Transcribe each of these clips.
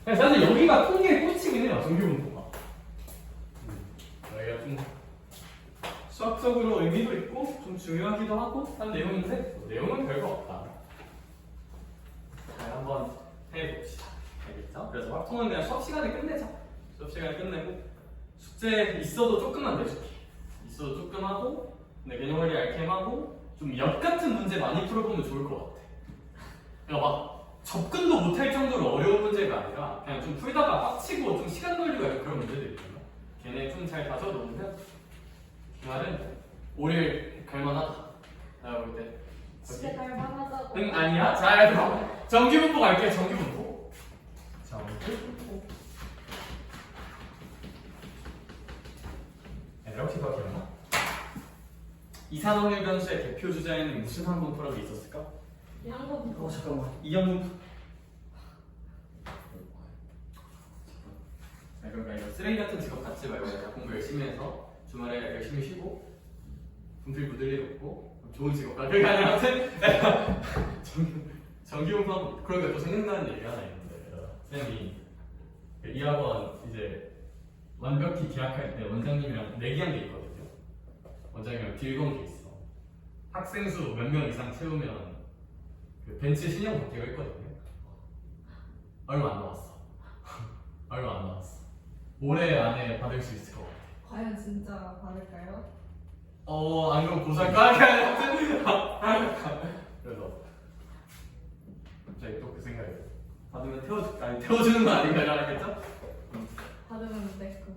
사실 여기가 통계의 꽂히긴 해요. 정규분포가. 여기가 좀 수학적으로 의미도 있고 좀 중요하기도 하고 한 내용인데 내용은 별거 없다. 자, 한번 해봅시다. 알겠죠? 그래서 확통은 그냥 수업 시간에 끝내자. 수업 시간에 끝내고 숙제 있어도 조금만 내줄게. 있어도 조금 하고 근데 개념원리 알캠하고 좀 역 같은 문제 많이 풀어보면 좋을 것 같아. 그러니까 막 접근도 못할 정도로 어려운 문제가 아니라 그냥 좀 풀다가 빡치고 좀 시간 걸리고 그런 문제들 있잖아. 걔네 좀 잘 다져놓으면 주말은 올해 갈만하다. 내가 볼 때. 집에 갈만하다고. 응 아니야. 자 그럼 정규분포 갈게요. 정규분포. 정규분포. 얘들아 혹시 그거 기억나? 이산화황유 변수의 대표 주자에는 무슨 항분포라고 있었을까? 양분. 잠깐만. 이항분포. 그러니까 이거 쓰레기 같은 직업 갖지 말고 공부 열심히 해서 주말에 열심히 쉬고 분필 묻을 일 없고 좋은 직업 가. 그게 아니라 아무튼 정규분포 그러니까 또 생각나는 얘기가 하나 있는데 쌤이 이 학원 이제 완벽히 계약할 때 원장님이랑 내기한 게 있거든요. 원장님이랑 딜 건 게 있어. 학생 수 몇 명 이상 채우면 그 벤치 신형 받기로 했거든요. 얼마 안 남았어. 얼마 안 남았어. 올해 안에 받을 수 있을 것 같아. 과연 진짜 받을까요? 안 그럼 고사할까? 그래서 갑자기 또 그 생각이 받으면 태워줄까? 아니 태워주는 거 아닌가 알았겠죠? 받으면 내 거.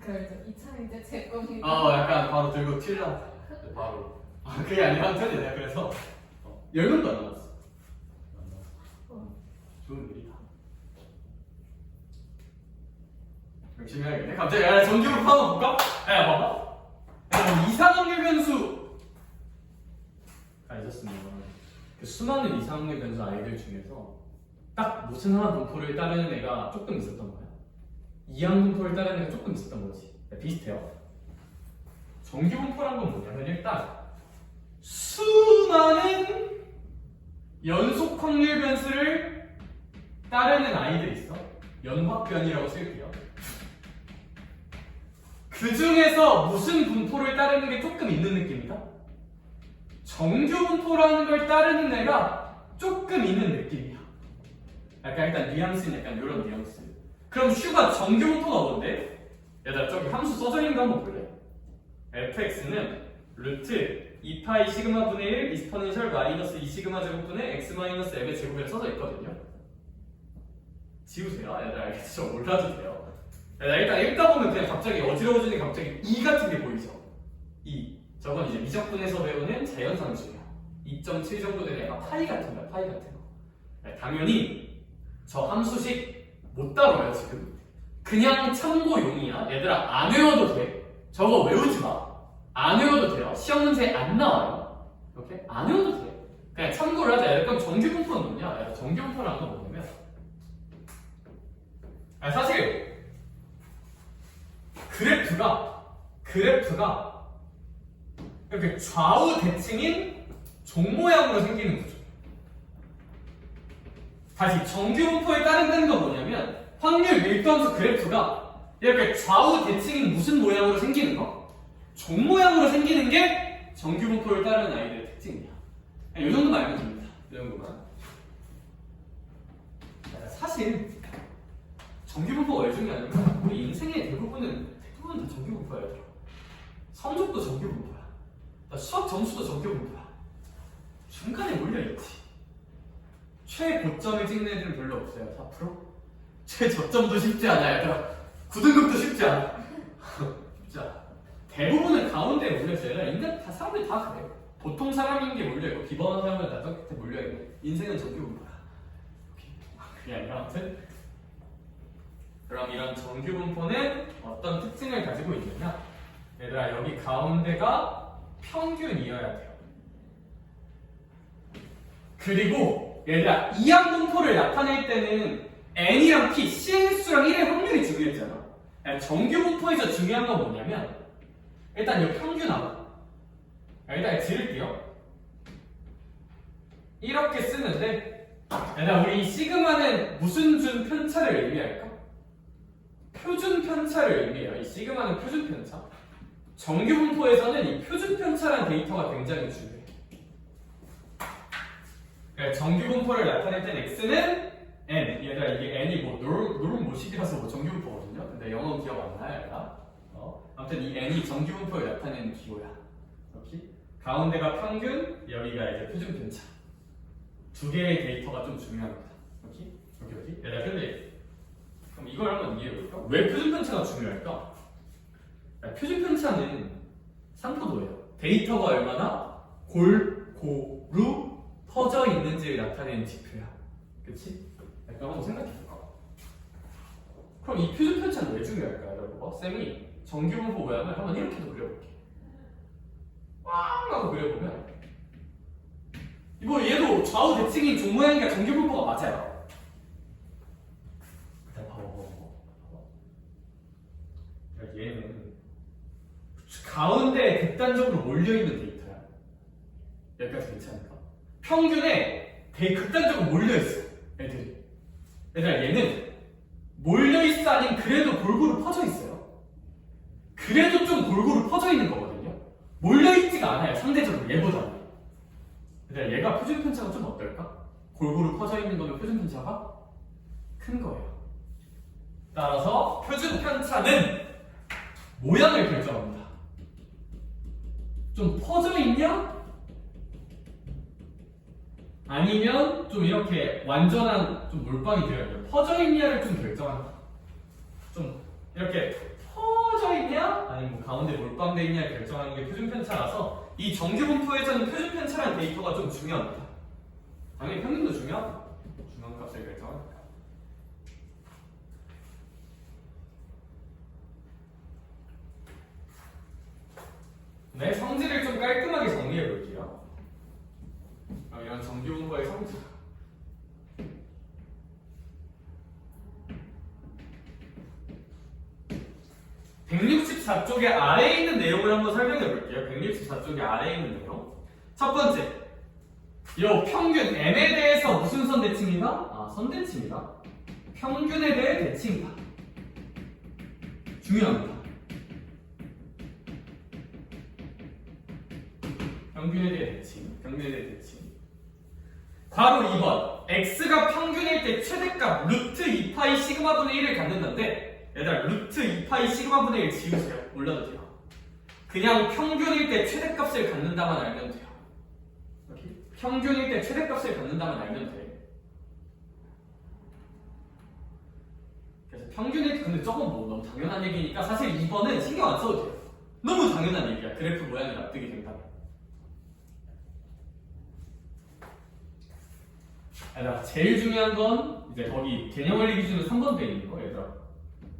그 이참에 이제 제 겁니다. 약간 바로 들고 튀려. 바로. 그게 아니라 아무튼 내가 그래서 10명도 안 남았어. 좋은 일이다. 열심히 해야겠네. 갑자기 정규분포 한번 볼까? 야 봐봐. 이상확률 변수가 있었으면 그 수많은 이상확률 변수 아이들 중에서 딱 무슨 하나 분포를 따르는 애가 조금 있었던 거야. 이항 분포를 따르는 애가 조금 있었던 거지. 비슷해요. 정규 분포란 건 뭐냐면 일단 수많은 연속 확률 변수를 따르는 아이들이 있어. 연확변이라고 쓸게요. 그 중에서 무슨 분포를 따르는 게 조금 있는 느낌이다? 정규 분포라는 걸 따르는 애가 조금 있는 느낌이야. 약간 일단 뉘앙스는 약간 이런 뉘앙스. 그럼 슈가 정규 분포가 뭔데? 얘들아 저기 함수 써져 있는 거 한번 볼래? fx는 루트 2파이 시그마 분의 1 이스퍼넨셜 마이너스 2 시그마 제곱분의 x 마이너스 m의 제곱이라 써져 있거든요. 지우세요. 얘들아 알겠죠? 저 몰라도 돼요. 일단 읽다 보면 그냥 갑자기 어지러워지는 갑자기 2 같은 게 보이죠? 2. 저건 이제 미적분에서 배우는 자연상수야. 2.7 정도 되는 약간 파이 같은 거야, 파이 같은 거. 당연히 저 함수식 못 다뤄요, 지금. 그냥 참고용이야. 얘들아, 안 외워도 돼. 저거 외우지 마. 안 외워도 돼요. 시험 문제에 안 나와요. 이렇게? 안 외워도 돼. 그냥 참고를 하자. 그럼 정규분포는 뭐냐? 정규분포라는 건 뭐냐면 사실 그래프가 이렇게 좌우 대칭인 종 모양으로 생기는 거죠. 다시 정규분포에 따른다는 건 뭐냐면 확률 밀도함수 그래프가 이렇게 좌우 대칭인 무슨 모양으로 생기는 거? 종 모양으로 생기는 게 정규분포를 따르는 아이들의 특징이야. 이 정도만 알면 됩니다. 이 정도만. 사실 정규분포가 왜 중요하냐면 우리 인생의 대부분 다 정규분포야. 성적도 정규분포야. 수학 점수도 정규분포야. 중간에 몰려있지. 최고점을 찍는 애들은 별로 없어요. 4%? 최저점도 쉽지 않아요. 9등급도 쉽지 않아. 쉽지 않아. 대부분은 가운데에 몰려있어요. 인간 사람들이 다 그래요. 보통 사람인 게 몰려있고 기본한 사람은 다 끝에 몰려있고 인생은 정규분포야. 그게 아니라 아무튼 그럼 이런 정규분포는 어떤 특징을 가지고 있느냐? 얘들아 여기 가운데가 평균이어야 돼요. 그리고 얘들아 이항분포를 나타낼 때는 n이랑 p, CN수랑 1의 확률이 중요했잖아. 정규분포에서 중요한 건 뭐냐면 일단 이 평균하고 일단 지를게요. 이렇게 쓰는데 얘들아, 우리 이 시그마는 무슨 준 편차를 의미할까? 표준 편차를 의미해요. 이 시그마는 표준 편차. 정규 분포에서는 이 표준 편차라는 데이터가 굉장히 중요해. 그러니까 정규 분포를 나타낼 땐 x는 n. 얘들아, 이게 n이 뭐 노름 모식이라서 뭐 정규 분포거든요. 근데 영어 기억 안 나요, 얘들아? 아무튼 이 n이 정규 분포를 나타내는 기호야. 이렇게 가운데가 평균, 여기가 이제 표준 편차. 두 개의 데이터가 좀 중요합니다. 여기. 얘들아, 근데 그럼 이걸 한번 이해해볼까? 왜 표준 편차가 중요할까? 표준 편차는 상포도예요. 데이터가 얼마나 골고루 퍼져 있는지를 나타내는 지표야. 그치? 약간 한번 생각해볼까? 그럼 이 표준 편차는 왜 중요할까? 여러분, 쌤이 정규 분포 모양을 한번 이렇게도 그려볼게. 왕 하고 그려보면 뭐 얘도 좌우 대칭인 종 모양이니까 정규 분포가 맞아요. 봐봐. 얘는 가운데 극단적으로 몰려있는 데이터야. 여기까지 괜찮을까? 평균에 되게 극단적으로 몰려있어, 애들이. 얘들아, 얘는 몰려있어 아닌 그래도 골고루 퍼져있어요. 그래도 좀 골고루 퍼져있는 거거든요. 몰려있지가 않아요, 상대적으로 얘보다는. 얘들아, 얘가 표준 편차가 좀 어떨까? 골고루 퍼져있는 거면 표준 편차가 큰 거예요. 따라서 표준 편차는 모양을 결정합니다. 좀 퍼져 있냐? 아니면 좀 이렇게 완전한 좀 몰빵이 되어 있냐? 퍼져 있냐를 좀 결정한다. 좀 이렇게 퍼져 있냐? 아니면 뭐 가운데 몰빵되어 있냐를 결정하는 게 표준 편차라서 이 정규 분포에서는 표준 편차라는 데이터가 좀 중요합니다. 당연히 평균도 중요하고 중요한 값을 결정합니다. 네, 성질을 좀 깔끔하게 정리해 볼게요. 이런 정규 분포의 성질. 164쪽의 아래에 있는 내용을 한번 설명해 볼게요. 164쪽의 아래에 있는 내용. 첫 번째, 요 평균 m에 대해서 무슨 선대칭이다? 선대칭이다. 평균에 대해 대칭이다. 중요합니다. 평균에 대해 대칭. 바로 2번. x가 평균일 때 최대값 루트 2파이 시그마분의 1을 갖는다는데, 얘들아, 루트 2파이 시그마분의 1 지우세요. 몰라도 돼요. 그냥 평균일 때 최대값을 갖는다만 알면 돼요. 이렇게. 평균일 때 최대값을 갖는다만 알면 돼. 그래서 평균일 때, 근데 저건 뭐 너무 당연한 얘기니까 사실 2번은 신경 안 써도 돼요. 너무 당연한 얘기야. 그래프 모양이 납득이 된다면. 얘들아, 제일 중요한 건 이제 거기 개념 원리 기준으로 3번 돼 있는 거. 얘들아,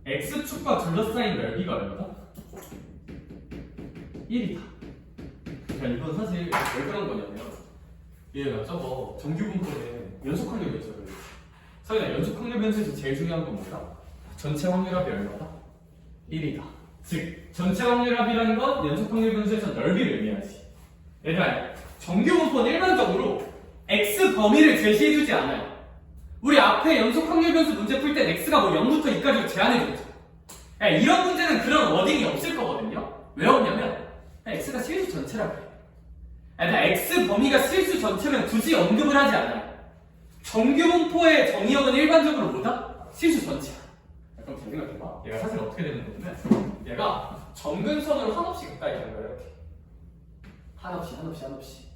x축과 둘러싸인 넓이가 얼마다? 1이다. 자, 이건 사실 왜 그런 거냐면, 얘가 저거 정규 분포에 연속 확률 변수가 있어요. 서희나 연속 확률 변수에서 제일 중요한 건 뭐다? 전체 확률합이 얼마다? 1이다. 즉 전체 확률합이라는 건 연속 확률 변수에서 넓이를 의미하지. 얘들아, 정규 분포는 일반적으로 x 범위를 제시해주지 않아요. 우리 앞에 연속 확률 변수 문제 풀 땐 x가 뭐 0부터 2까지로 제한해줬죠. 이런 문제는 그런 워딩이 없을 거거든요. 왜 없냐면 x가 실수 전체라고 해요. x 범위가 실수 전체면 굳이 언급을 하지 않아요. 정규 분포의 정의역은 일반적으로 뭐다? 실수 전체야. 그럼 잘 생각해봐. 얘가 사실 어떻게 되는 거냐면, 얘가 점근선으로 한없이 가까이 가는 거예요. 이렇게 한없이.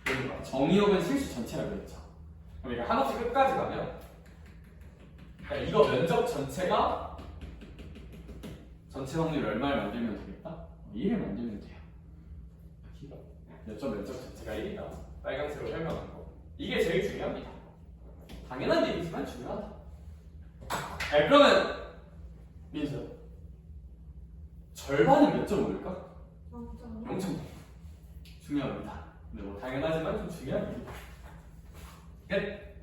여기가 정의역은 실수 전체라고 했죠. 그럼 얘가 한없이 끝까지 가면, 이거 면적 전체가 전체 확률 얼마를 만들면 되겠다? 1을 만들면 돼요. 면적 전체가 1이다. 빨간색으로 설명한 거. 이게 제일 중요합니다. 당연한 얘기지만 중요하다. 그러면 민수, 절반은 몇 점 오를까? 0.5. 중요합니다. 근데 뭐 당연하지만 좀 중요한 얘기다. 끝.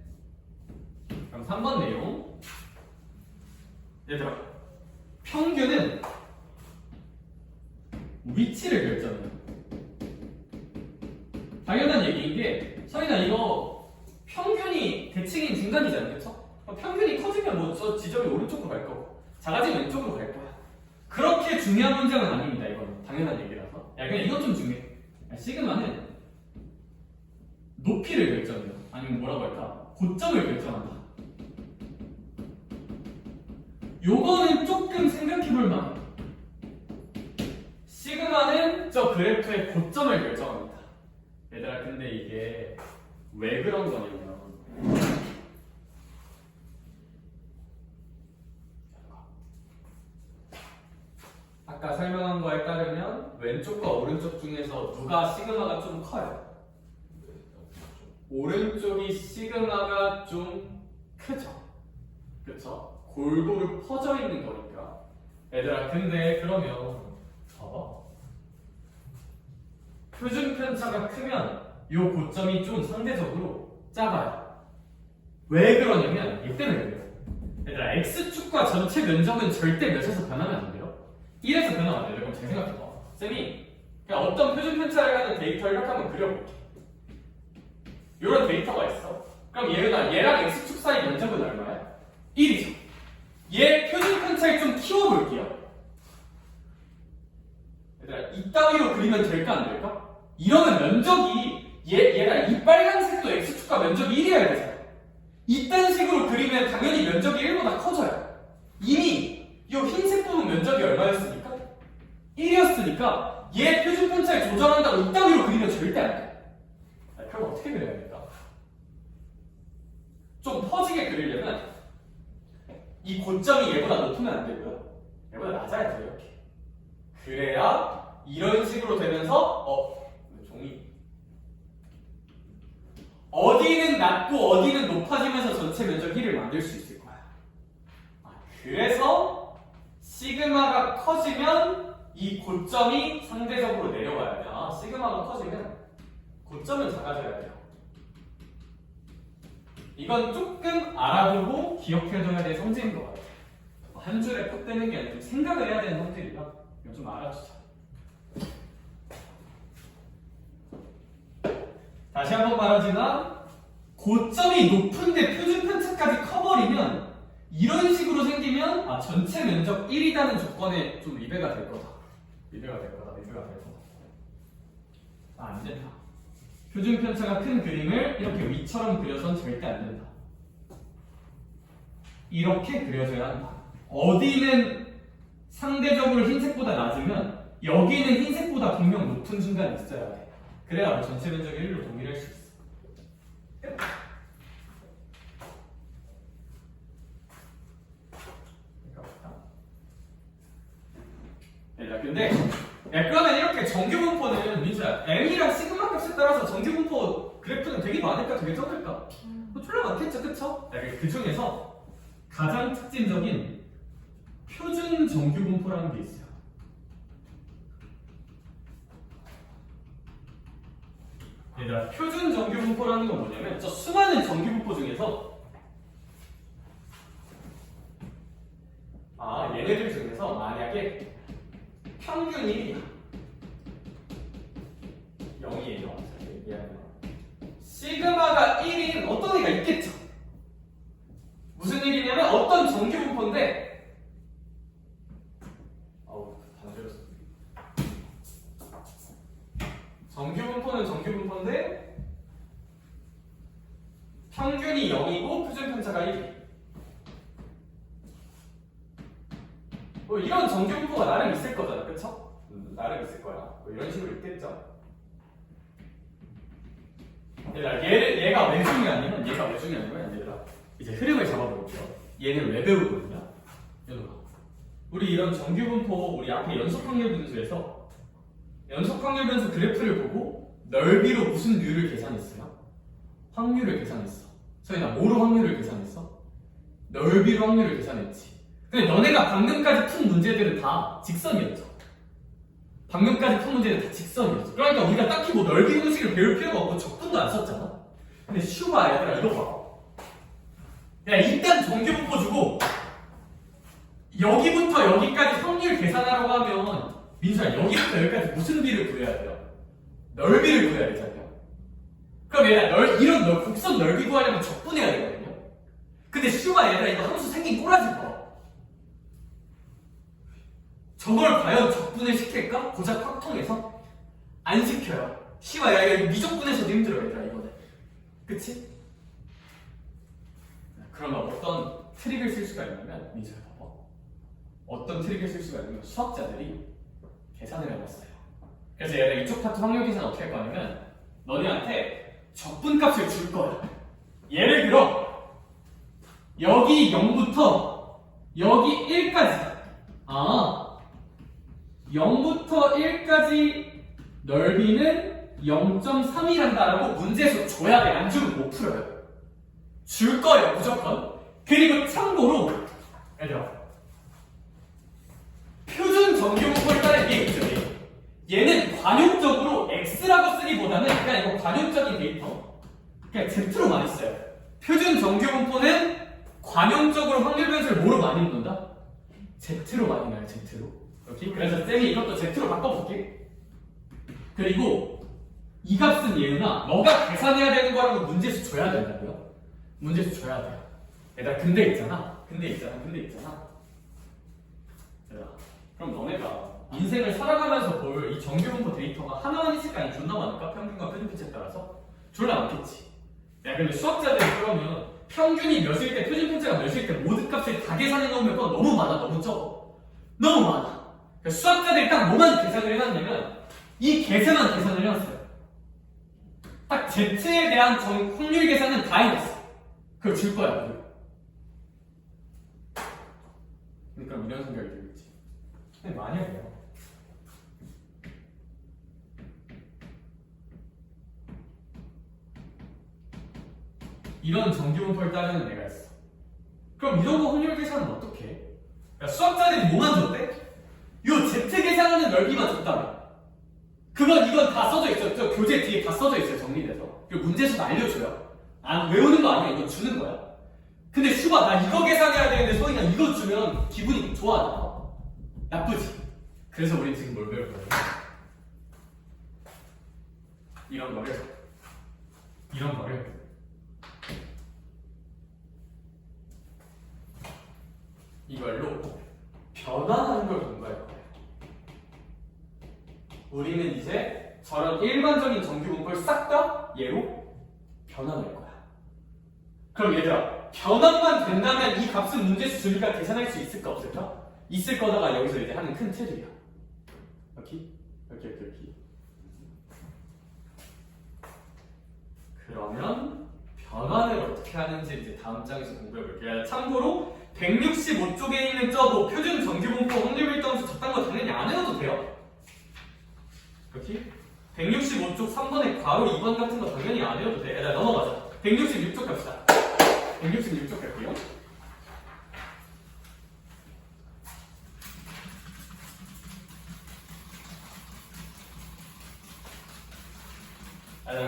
그럼 3번 내용. 얘들아, 평균은 위치를 결정해요. 당연한 얘기인 게, 서희나 이거 평균이 대칭인 중간이잖아요, 그렇죠? 평균이 커지면 뭐 저 지점이 오른쪽으로 갈 거고 작아지면 왼쪽으로 갈 거야. 그렇게 중요한 문장은 아닙니다. 이건 당연한 얘기라서. 야, 그냥 이건 좀 중요해. 야, 시그마는 높이를 결정해요. 아니면 뭐라고 할까? 고점을 결정한다. 요거는 조금 생각해볼 만해. 시그마는 저 그래프의 고점을 결정합니다. 얘들아, 근데 이게 왜 그런 거냐면 아까 설명한 거에 따르면 왼쪽과 오른쪽 중에서 누가 시그마가 좀 커요? 오른쪽이 시그마가 좀 크죠? 그쵸? 골고루 퍼져 있는 거니까. 얘들아, 근데 그러면 봐봐. 표준 편차가 크면 이 고점이 좀 상대적으로 작아요. 왜 그러냐면 얘 때문에 그래요. 얘들아, x축과 전체 면적은 절대 몇에서 변하면 안 돼요. 1에서 변하면 안 돼요. 그럼 잘 생각해봐. 쌤이 그냥 어떤 표준 편차를 가는 데이터를 이렇게 한번 그려볼게. 이런 데이터가 있어. 그럼 얘랑 x축 사이 면적은 얼마야? 1이죠. 얘 표준 편차를 좀 키워볼게요. 얘들아, 이따위로 그리면 될까 안 될까? 이러면 면적이 얘가 이 빨간색도 x축과 면적이 1이어야 되잖아. 이딴 식으로 그리면 당연히 면적이 1보다 커져요. 이미 이 흰색 부분 면적이 얼마였습니까? 1이었으니까 얘 표준 편차를 조절한다고 이따위로 그리면 절대 안 돼. 그럼 어떻게 그려야 될까? 좀 퍼지게 그리려면 이 고점이 얘보다 높으면 안 되고요. 얘보다 낮아야 돼요, 이렇게. 그래야 이런 식으로 되면서 종이 어디는 낮고 어디는 높아지면서 전체 면적 1을 만들 수 있을 거야. 그래서 시그마가 커지면 이 고점이 상대적으로 내려가야 돼. 시그마가 커지면 고점은 작아져야 돼요. 이건 조금 알아두고 기억해둬야 될 성질인 것 같아요. 한 줄에 푹 떼는 게 아니라 좀 생각을 해야 되는 성질이라 이거 좀 알아주자. 다시 한번 말하지만 고점이 높은데 표준 편차까지 커버리면 이런 식으로 생기면 전체 면적 1이라는 조건에 좀 위배가 될 거다. 위배가 될 거다. 안 된다. 표준 편차가 큰 그림을 이렇게 위처럼 그려선 절대 안 된다. 이렇게 그려줘야 한다. 어디는 상대적으로 흰색보다 낮으면 여기는 흰색보다 분명 높은 순간이 있어야 돼. 그래야 전체 면적 1로 동일할 수 있어. 근데 그러면 이렇게 정규분포는 민수야 m이랑 시그마 값에 따라서 정규분포 그래프는 되게 많을까 되게 적을까? 졸라 많겠죠, 그쵸? 그 중에서 가장 특징적인 표준 정규분포라는 게 있어요. 얘들아, 표준 정규분포라는 건 뭐냐면 저 수많은 정규분포 중에서 얘네들 중에서 만약에 평균이 0이에요. 시그마가 1인 어떤 애가 있겠죠? 무슨 얘기냐면 어떤 정규분포인데 정규분포는 정규분포인데 평균이 0이고 표준편차가 1. 이런 정규분포가 나름 있을 거잖아, 그쵸? 나름 있을 거야. 이런 식으로 있겠죠? 얘가 왜 중요하냐면 얘들아 이제 흐름을 잡아볼게요. 얘는 왜 배우거든요? 얘들아, 우리 이런 정규분포 우리 앞에 연속확률 분수에서 연속확률 분수 그래프를 보고 넓이로 무슨 류를 계산했어요? 확률을 계산했어. 서희나 뭐로 확률을 계산했어? 넓이로 확률을 계산했지. 근데 너네가 방금까지 푼 문제들은 다 직선이었죠. 방금까지 푼 문제는 다 직선이었죠. 그러니까 우리가 딱히 뭐 넓이 공식을 배울 필요가 없고 적분도 안 썼잖아. 근데 슈바 얘들아 이거 봐. 야, 일단 정규분포 주고 여기부터 여기까지 확률 계산하라고 하면 민수야 여기부터 여기까지 무슨 비를 구해야 돼요? 넓이를 구해야 되잖아요. 그럼 얘들아 이런 곡선 넓이 구하려면 적분해야 되거든요. 근데 슈가 얘들아 이거 함수 생긴 꼬라지 봐. 저걸 과연 적분을 시킬까? 고작 확통해서? 안 시켜요. 씨발 야 이거 미적분에서도 힘들어 얘들아 이거는. 그치? 그러면 어떤 트릭을 쓸 수가 있냐면 민수야 봐봐. 어떤 트릭을 쓸 수가 있냐면 수학자들이 계산을 해봤어요. 그래서 얘가 이쪽 파트 확률 계산 어떻게 할 거냐면 너네한테 적분값을 줄 거야. 예를 들어 여기 0부터 여기 1까지 0부터 1까지 넓이는 0.3이란다라고 문제에서 줘야 돼. 안 주면 못 풀어요. 줄 거예요 무조건. 그리고 참고로 얘들아 표준 정규분포에 따른 이게 있죠. 얘는 관용적으로 X라고 쓰기보다는 그냥 이거 관용적인 데이터 그냥 Z로 많이 써요. 표준 정규분포는 관용적으로 확률 변수를 뭐로 많이 넣는다? Z로 많이 넣어요. Z로. 오케이? 그래서 쌤이 이것도 Z로 바꿔볼게. 그리고 이 값은 예은아 너가 계산해야 되는 거라고 문제에서 줘야 된다고요. 문제에서 줘야 돼요. 얘들아 근데 있잖아. 얘들아 그럼 너네가 인생을 살아가면서 볼 이 정규분포 데이터가 하나만이씩 아니 존나 많을까? 평균과 표준편차에 따라서? 졸라 많겠지. 야 근데 수학자들이 그러면 평균이 몇일 때 표준편차가 몇일 때 모든 값을 다 계산해 놓으면 그건 너무 많아 너무 적어. 너무 많아. 그러니까 수학자들이 딱 뭐만 계산을 해놨냐면 이 계산만 계산을 해놨어요. 딱 Z에 대한 확률 계산은 다 해놨어. 그걸 줄 거야. 그러니까 이런 생각이 들겠지. 근데 만약에요. 이런 정규분포를 따르는 애가 있어. 그럼 이런 거 확률 계산은 어떻게 해? 야, 수학자들이 뭐만 줬대? 요 Z 계산하는 넓이만 줬다며. 이건 다 써져 있어. 저 교재 뒤에 다 써져 있어요. 정리돼서. 그 문제에서도 알려줘요. 안 외우는 거 아니야. 이건 주는 거야. 근데 슈바 나 이거 계산해야 되는데 소희가 이거 주면 기분이 좋아. 나쁘지? 그래서 우리 지금 뭘 배울 거예요? 이런 거를 이걸로 변환하는 걸 공부할 거예요. 우리는 이제 저런 일반적인 정규분포를 싹 다 얘로 변환할 거야. 그럼 얘들아 변환만 된다면 이 값은 문제에서 주니까 계산할 수 있을까 없을까? 있을 거다가 여기서 이제 하는 큰 틀이야. 오케이? 그러면 변환을 어떻게 하는지 이제 다음 장에서 공부해 볼게요. 참고로 165쪽에 있는 저 표준 정규분포 확률 일정수 적당한 거 당연히 안 해도 돼요. 오케이? 165쪽 3번에 괄호 2번 같은 거 당연히 안 해도 돼. 일단 넘어가자. 166쪽 갑시다. 166쪽 갈게요.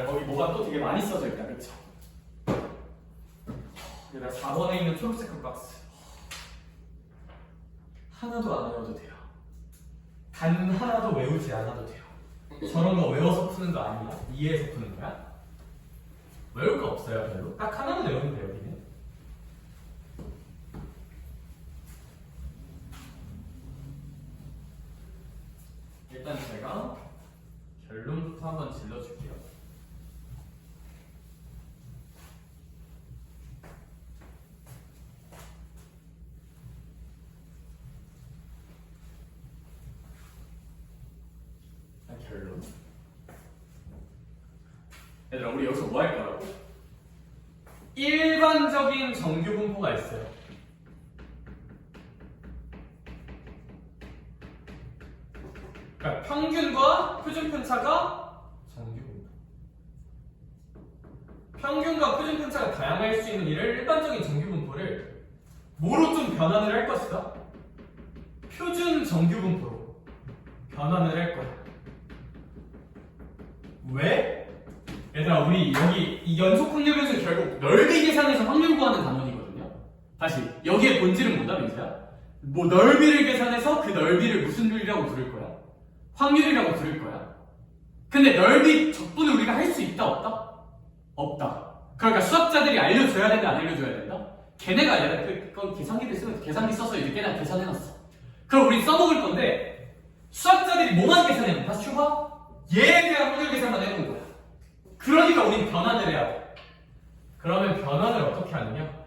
거기 뭐가 또 되게 많이 써져 있다, 그쵸? 여기다 4번에 있는 초록색 박스 하나도 안 외워도 돼요. 단 하나도 외우지 않아도 돼요. 저런 거 외워서 푸는 거 아니야? 이해해서 푸는 거야? 외울 거 없어요, 별로. 딱 하나만 외우면 돼요, 여기는. 일단 제가 결론부터 한번 질러줄게요. 결론. 얘들아, 우리 여기서 뭐 할 거라고? 일반적인 정규분포가 있어요. 그러니까 평균과 표준편차가 정규분포. 평균과 표준편차가 다양할 수 있는 이를 일반적인 정규분포를 뭐로 좀 변환을 할 것이다? 표준 정규분포로 변환을 할 거야. 왜? 얘들아 우리 여기 이 연속 확률 변수는 결국 넓이 계산해서 확률 구하는 단원이거든요. 다시 여기에 본질은 뭐다 민수야? 뭐 넓이를 계산해서 그 넓이를 무슨 률이라고 부를 거야? 확률이라고 부를 거야. 근데 넓이 적분을 우리가 할 수 있다 없다? 없다. 그러니까 수학자들이 알려줘야 된다, 안 알려줘야 된다? 걔네가 알려야 돼. 그건 계산기를 쓰면 계산기 써서 이렇게 걔네가 계산해놨어. 그럼 우리 써먹을 건데 수학자들이 뭐만 계산해? 다 슈바? 얘에 대한 확률 계산만 해놓은 거야. 그러니까 우린 변환을 해야 돼. 그러면 변환을 어떻게 하느냐?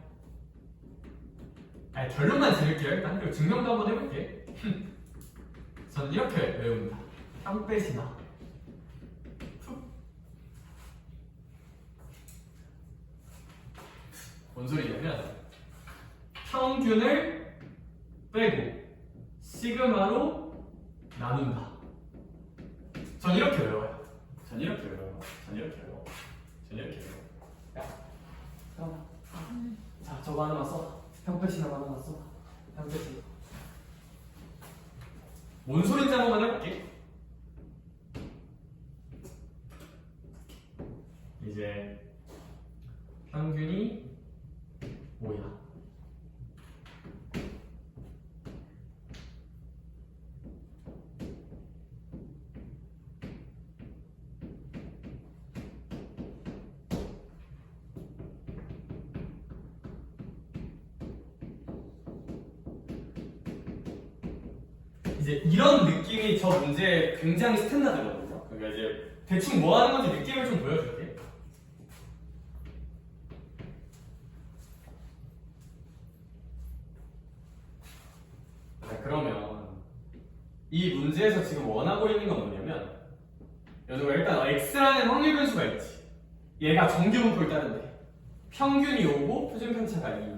아니, 결론만 지을게요. 일단 그리고 증명도 한번 해볼게. 저는 이렇게 외웁니다. 쌍빼시나 뭔 소리냐면 평균을 빼고 시그마로 나눈다. 전 이렇게 외워요. 전 이렇게 외워요. 전 이렇게 외워. 전 이렇게 외워. 야, 잠깐만. 자, 저거 하나만 써. 평패시나고 하나만 써. 평패시. 뭔 소린지 한 번만 해볼게. 이제 평균이 5야. 이제 이런 느낌이 저 문제 굉장히 스탠다드거든요. 그러니까 이제 대충 뭐 하는 건지 느낌을 좀 보여줄게. 자, 그러면 이 문제에서 지금 원하고 있는 건 뭐냐면 여기가 일단 x라는 확률 변수가 있지. 얘가 정규분포를 따른대. 평균이 5고 표준 편차가 2.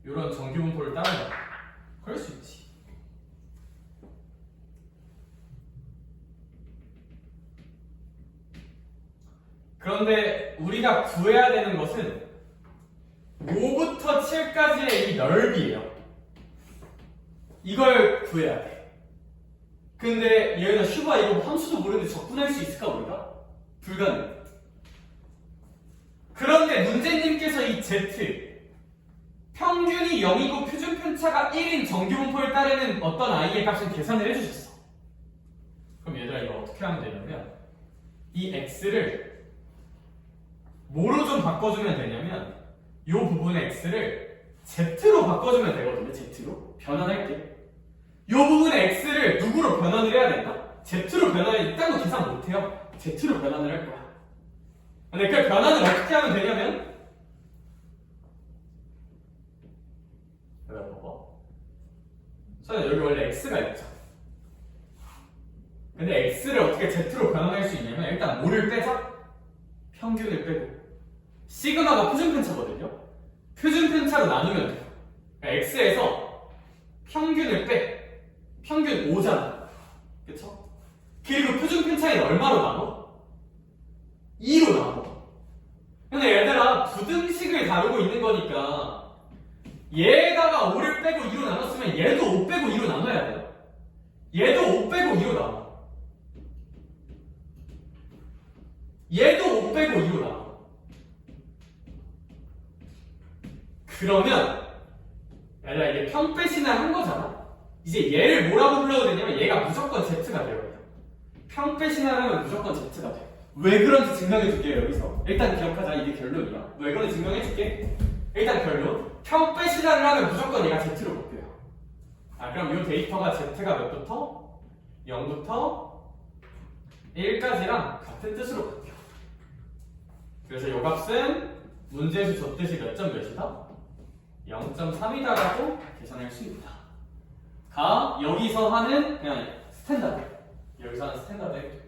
이런 정규분포를 따른다. 그럴 수 있지. 그런데 우리가 구해야 되는 것은 5부터 7까지의 이 넓이에요. 이걸 구해야 돼. 근데 얘가 슈바 이거 함수도 모르는데 적분할 수 있을까 우리가? 불가능. 그런데 문제님께서 이 Z 평균이 0이고 표준 편차가 1인 정규분포를 따르는 어떤 i의 값을 계산을 해주셨어. 그럼 얘들아 이거 어떻게 하면 되냐면 이 x를 뭐로 좀 바꿔주면 되냐면 이 부분의 x를 z로 바꿔주면 되거든요. z로 변환할게. 이 부분의 x를 누구로 변환을 해야 된다? z로 변환을 일단 거 계산 못해요. z로 변환을 할 거야. 근데 그 변환을 어떻게 하면 되냐면 여기 봐봐. 저는 여기 원래 x가 있죠. 근데 x를 어떻게 z로 변환할 수 있냐면 일단 뭐를 빼자? 평균을 빼고 시그마가 표준 편차거든요. 표준 편차로 나누면 돼요. 그러니까 x에서 평균을 빼. 평균 5잖아. 그쵸? 그리고 표준 편차는 얼마로 나눠? 2로 나눠. 근데 얘들아 부등식을 다루고 있는 거니까 얘에다가 5를 빼고 2로 나눴으면 얘도 5 빼고 2로 나눠야 돼요. 얘도 5 빼고 2로 나눠. 얘도 5 빼고 2로 나눠. 그러면 얘들아 이게 평배신을 한 거잖아. 이제 얘를 뭐라고 불러도 되냐면 얘가 무조건 Z가 돼요. 평배신을 하면 무조건 Z가 돼. 왜 그런지 증명해 줄게요. 여기서 일단 기억하자. 이게 결론이야. 왜 그런지 증명해 줄게. 일단 결론 평배신을 하면 무조건 얘가 Z로 바뀌어요. 그럼 이 데이터가 Z가 몇부터? 0부터 1까지랑 같은 뜻으로 바뀌어. 그래서 이 값은 문제에서 줬듯이 몇 점 몇이다? 0.3이다라고 계산할 수 있다. 여기서 하는 그냥 스탠다드. 여기서 하는 스탠다드.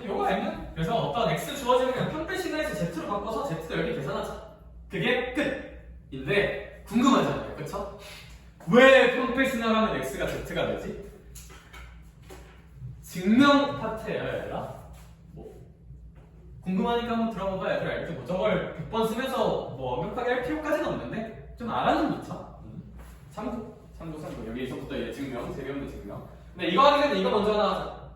이거 알면 그래서 어떤 x 주어지는 그냥 평배신을 해서 z로 바꿔서 z도 여기 계산하자. 그게 끝인데 궁금하잖아요. 그쵸? 왜 평배신을 하면 x가 z가 되지? 증명 파트예요 얘들아. 궁금하니까 한번 들어봐봐. 얘들아, 이렇게 뭐 저걸 100번 쓰면서 뭐 완벽하게 할 필요까지는 없는데 좀 알아는 놓자. 참고. 여기서부터 이제 증명, 재배우는 증명. 근데 이거 하기 전에 이거 먼저 하나 하자.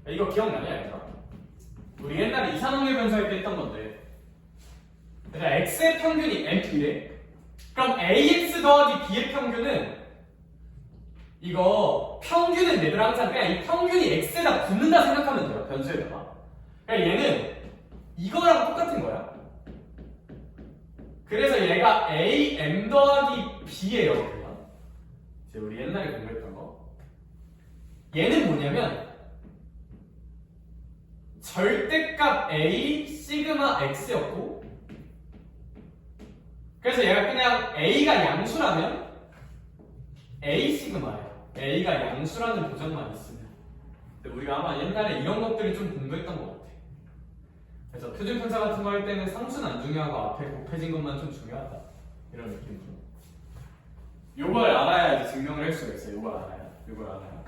이거 기억나냐, 얘들아? 우리 옛날에 이산화탄소 변수할 때 했던 건데, 얘들아, x의 평균이 m이래. 그럼 ax 더하기 b의 평균은 이거 평균은 얘들아 항상 그냥 이 평균이 x에다 붙는다 생각하면 돼요. 변수에다가. 그러니까 얘는 이거랑 똑같은 거야. 그래서 얘가 am 더하기 b예요. 그냥. 이제 우리 옛날에 공부했던 거. 얘는 뭐냐면 절대값 a 시그마 x였고, 그래서 얘가 그냥 a가 양수라면 a 시그마예요. a가 양수라는 보장만 있으면. 근데 우리가 아마 옛날에 이런 것들을 좀 공부했던 것 같아. 그래서 표준편차 같은 거 할 때는 상수는 안 중요하고 앞에 곱해진 것만 좀 중요하다, 이런 느낌으로. 요걸 알아야 이제 증명을 할 수가 있어요. 요걸 알아야.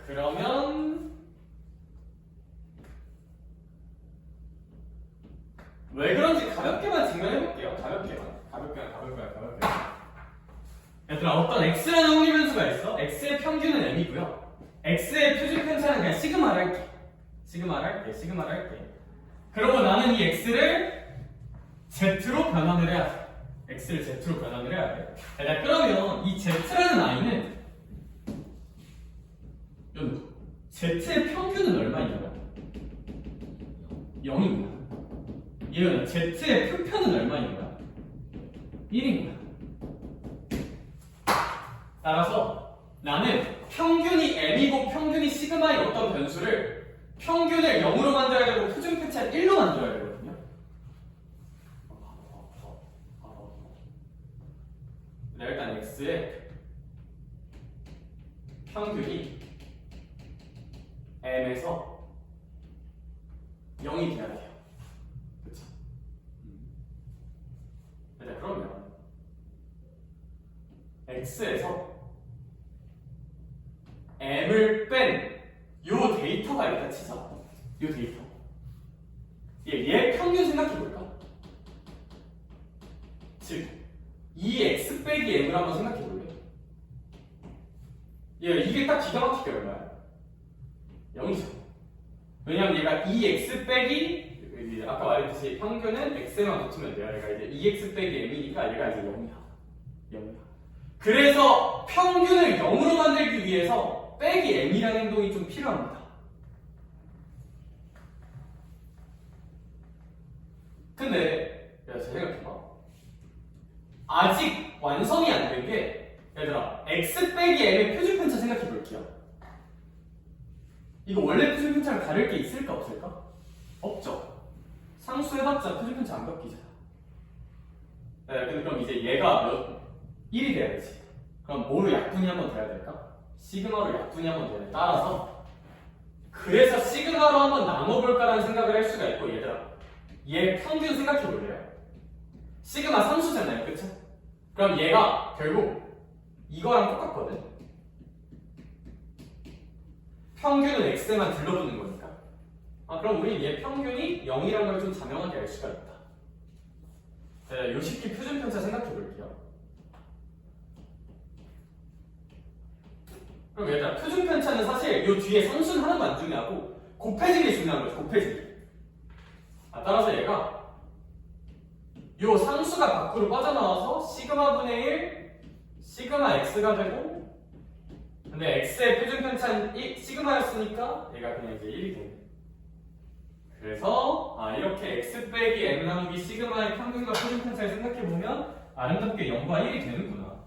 그러면 왜 그런지 가볍게만 증명해볼게요. 가볍게만. 얘들아, 어떤 x라는 확률 변수가 있어. x의 평균은 m이고요. x의 표준 편차는 그냥 시그마를 할게. 그리고 나는 이 x를 z로 변환을 해야 돼. 얘들아, 그러면 이 z라는 i는 z의 평균은 얼마인 거야? 0인 거야. 얘는 z의 표편은 얼마인 거야? 1인 거야. 따라서 나는 평균이 m이고 평균이 시그마의 어떤 변수를 평균을 0으로 만들어야 되고 표준 편차를 1로 만들어야 되거든요. 일단 x의 평균이 m에서 0이 돼야 돼요. 그쵸? 자, 그러면 x에서 m을 뺀 요 데이터가 있다 치자. 요 데이터. 얘 평균 생각해볼까? 즉, 이 x 빼기 m을 한번 생각해볼래? 이게 딱 기가 막히게 얼마야? 0이죠. 왜냐면 얘가 2x 빼기, 아까 말했듯이 평균은 x에만 붙으면 돼요. 얘가 이제 2x 빼기 m이니까 얘가 이제 0이야. 그래서 평균을 0으로 만들기 위해서 빼기 m이라는 행동이 좀 필요합니다. 근데 잘 생각해봐. 아직 완성이 안 된 게, 얘들아, x 빼기 m의 표준편차 생각해볼게요. 이거 원래 표준편차랑 다를 게 있을까 없을까? 없죠. 상수 해봤자 표준편차 안 바뀌잖아. 근데 그럼 이제 얘가 1이 돼야지. 그럼 뭐로 약분이 한번 돼야 될까? 시그마로 약분이 한번 돼야 돼. 따라서 그래서 시그마로 한번 나눠볼까라는 생각을 할 수가 있고, 얘들아, 얘 평균 생각해볼래요? 시그마 상수잖아요, 그쵸? 그럼 얘가 결국 이거랑 똑같거든? 평균은 x에만 들러붙는 거니까. 그럼 우리 얘 평균이 0이라는 걸 좀 자명하게 알 수가 있다. 자, 요식기 표준편차 생각해볼게요. 그럼 얘들아, 표준편차는 사실 요 뒤에 상수는 하나도 안 중요하고 곱해지는 게 중요한 거죠. 곱해지기. 따라서 얘가 요 상수가 밖으로 빠져나와서 시그마 분의 1 시그마 x가 되고, 근데 근데 x의 표준편차는 시그마였으니까 얘가 그냥 이제 1이 되네. 그래서 이렇게 x 빼기 m 나누기 시그마의 평균과 표준편차를 생각해보면 아름답게 0과 1이 되는구나.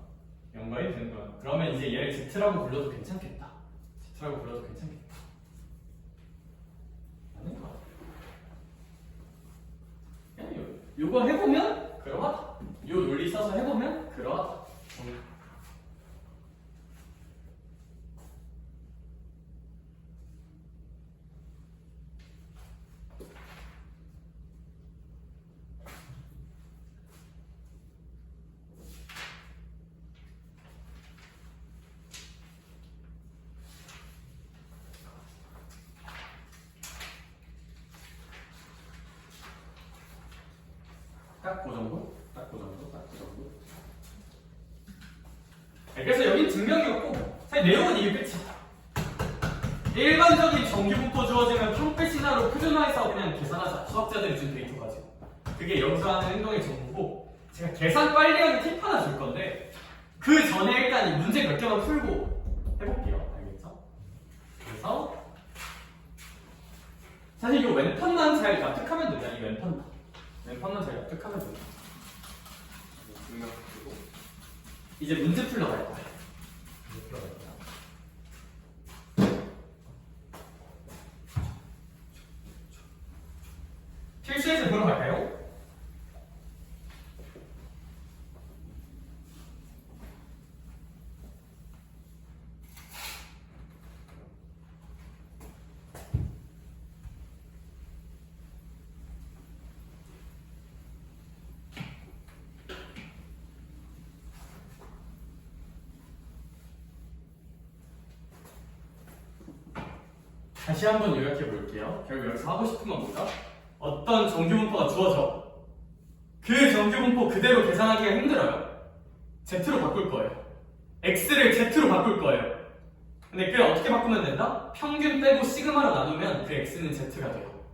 0과 1이 되는구나. 그러면 이제 얘를 z라고 불러도 괜찮겠다. z라고 불러도 괜찮겠다. 맞는 거 같아. 요거 해보면 그러하다. 요 논리 써서 해보면 그러하다. 딱 그 정도? 딱 그 정도? 딱 그 정도? 그래서 여기 증명이었고 사실 내용은 이게 끝이야. 일반적인 정규분포 주어지면 평패신화로 표준화해서 그냥 계산하자. 수학자들이 준 데이터 가지고. 그게 여기서 하는 행동의 전부고 제가 계산 빨리 하는 팁 하나 줄 건데 그 전에 일단 이 문제 몇 개만 풀고 해볼게요. 알겠죠? 그래서 사실 이 왼편만 잘 납득하면 된다. 이 왼편만 잘 납득하면 된다. 이제 문제 풀러 갈 거야. 문제 풀러 갈 거야. 필수에서 보러 갈까요? 다시 한번 요약해 볼게요. 결국 여기서 하고 싶은 건 뭘까? 어떤 정규분포가 주어져. 그 정규분포 그대로 계산하기가 힘들어요. Z로 바꿀 거예요. X를 Z로 바꿀 거예요. 근데 그걸 어떻게 바꾸면 된다? 평균 빼고 시그마로 나누면 그 X는 Z가 돼요.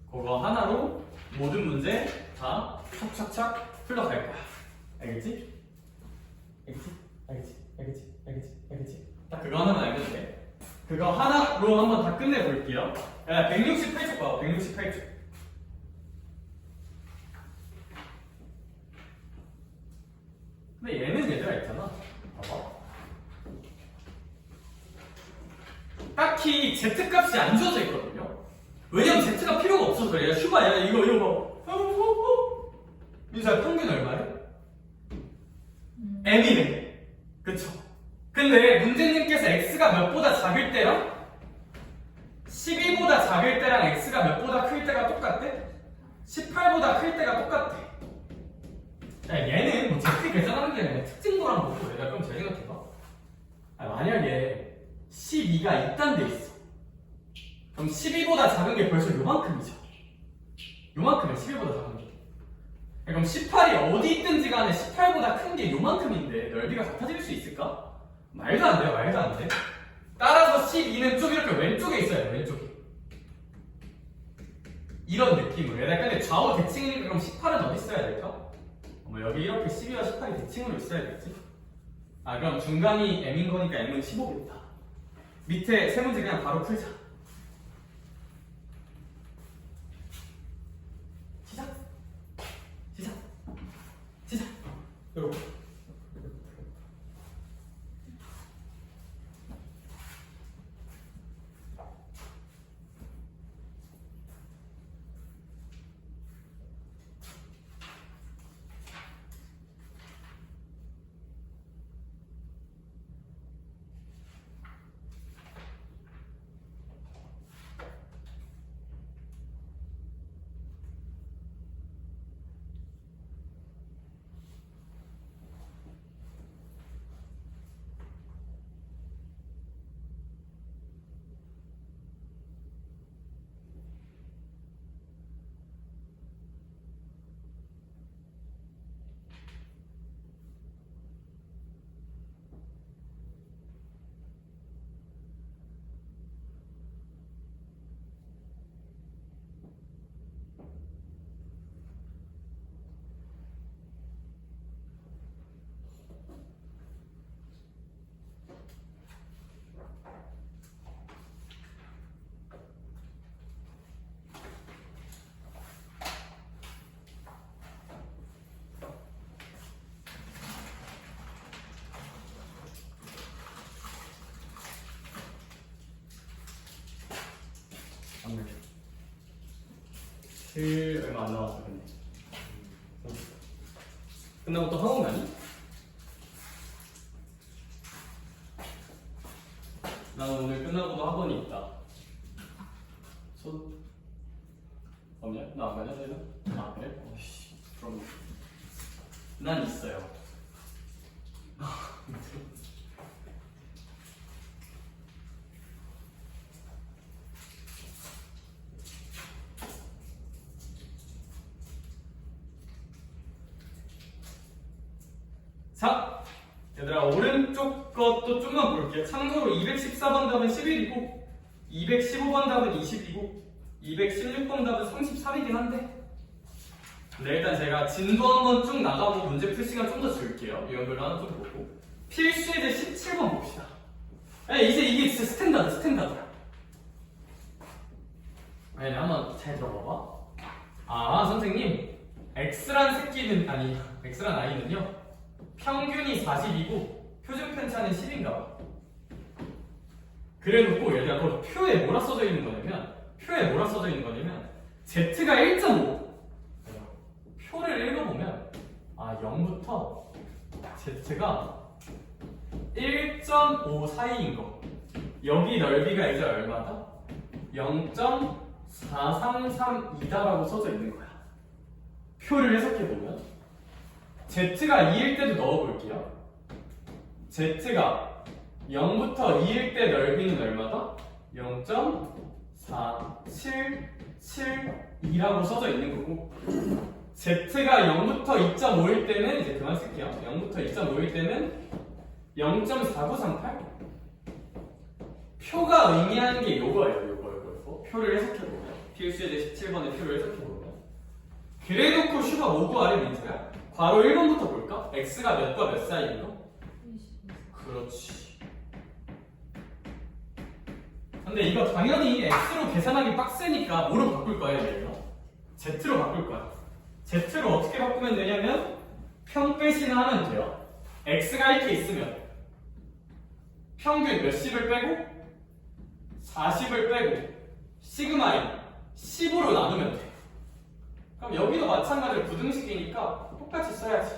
그거 하나로 모든 문제 다 착착착 풀러갈 거야. 알겠지? 알겠지? 딱 그거 하나만 알면 돼. 그거 하나로 한번 다 끝내볼게요. 168쪽 봐, 168쪽. 근데 얘는 얘들아 있잖아. 봐봐. 딱히 Z값이 안 주어져 있거든요. 왜냐면 Z가 필요가 없어서 그래. 슈가 얘 이거 봐. 민수야 평균 얼마래? M이네. 그쵸? 근데 문제님께서 x가 몇보다 작을 때랑 12보다 작을 때랑 x가 몇보다 클 때가 똑같대? 18보다 클 때가 똑같대. 자, 얘는 뭐 z 계산하는 게 아니라 특징도랑 보고 내가 그럼 잘 생각해봐. 만약에 12가 있단 데 있어. 그럼 12보다 작은 게 벌써 요만큼이죠. 요만큼이야, 12보다 작은 게. 그럼 18이 어디 있든지 간에 18보다 큰 게 요만큼인데 넓이가 같아질 수 있을까? 말도 안 돼요, 말도 안 돼. 따라서 12는 좀 이렇게 왼쪽에 있어요, 왼쪽에. 이런 느낌으로. 근데 좌우 대칭이니까 그럼 18은 어디 있어야 될까? 여기 이렇게 12와 18이 대칭으로 있어야겠지? 그럼 중간이 m인 거니까 m은 15겠다. 밑에 세 문제 그냥 바로 풀자. 시작. 요거. 7 얼마 안 남았어 근데. 끝나고 또 학원 가니? 나는 오늘 끝나고도 학원이 있다. 없냐? 나 안 가냐 너희는? 아 그래? 어이씨 그럼 난 있어요. 자, 얘들아 오른쪽 것도 좀만 볼게요. 참고로 214번 답은 11이고 215번 답은 20이고 216번 답은 33이긴 한데 네, 일단 제가 진도 한번 쭉 나가고 문제 풀 시간 좀 더 줄게요. 유형별로 하나 좀 보고 필수예제 17번 봅시다. 네, 이제 이게 진짜 스탠다드야. 아니 한번 잘 들어봐봐. 아 선생님 X란 새끼는 아니 X란 아이는요 평균이 40이고 표준 편차는 10인가 봐. 그래놓고 얘들아 그 표에 뭐라 써져 있는 거냐면 Z가 1.5 표를 읽어보면 0부터 Z가 1.5 사이인 거. 여기 넓이가 이제 얼마다? 0.4332다라고 써져 있는 거야. 표를 해석해보면 Z가 2일 때도 넣어볼게요. Z가 0부터 2일 때 넓이는 얼마다? 0.477이라고 써져 있는 거고 Z가 0부터 2.5일 때는 이제 그만 쓸게요. 0부터 2.5일 때는 0.4938 표가 의미하는 게 요거예요. 요거. 표를 해석해보면 필수예제 17번의 표를 해석해보면 그래놓고 슈가 뭐고 아래 민트야? 괄호 1번부터 볼까? X가 몇과 몇 사이인 거? 20. 그렇지. 근데 이거 당연히 X로 계산하기 빡세니까 뭐로 바꿀 거야 얘들아? Z로 바꿀 거야. Z로 어떻게 바꾸면 되냐면 평पे시나 하면 돼요. X가 이렇게 있으면 평균 몇십을 빼고 40을 빼고 시그마인 10으로 나누면 돼. 그럼 여기도 마찬가지로 부등식이니까 똑같이 써야지.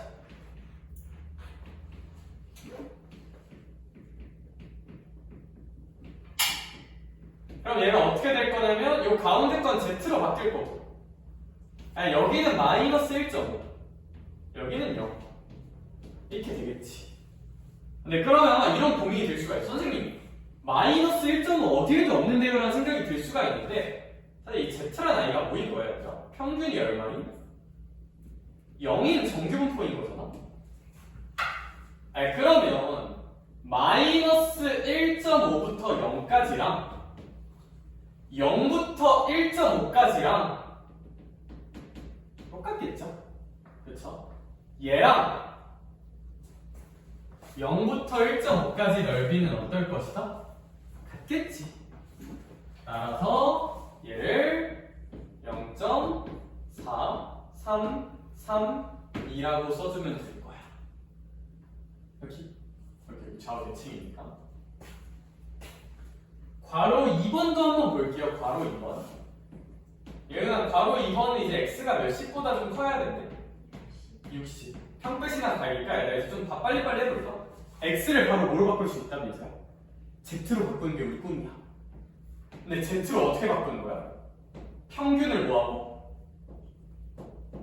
그럼 얘가 어떻게 될 거냐면 요 가운데 건 Z로 바뀔 거고 여기는 마이너스 1.5 여기는 0 이렇게 되겠지. 근데 그러면 이런 고민이 들 수가 있어. 선생님 마이너스 1.5 어디에도 없는데요? 라는 생각이 들 수가 있는데 사실 이 Z라는 아이가 뭐인 거예요? 평균이 얼마니? 0인 정규분포인 거잖아. 그러면 마이너스 1.5부터 0까지랑 0부터 1.5까지랑 똑같겠죠? 그쵸? 얘랑 0부터 1.5까지 넓이는 어떨 것이다? 같겠지. 따라서 얘를 0.4332라고 써주면 될 거야. 이렇게 좌우 대칭이니까. 괄호 2번도 한번 볼게요. 괄호 2번. 얘는 괄호 2번은 이제 x가 몇십보다 좀 커야 된대. 60. 평끝이나 다니까 얘들아 이제 좀 빨리빨리 해볼까? x를 바로 뭐로 바꿀 수 있다는 얘기야? z로 바꾸는 게 우리 꿈이야. 근데 z로 어떻게 바꾸는 거야? 평균을 뭐하고?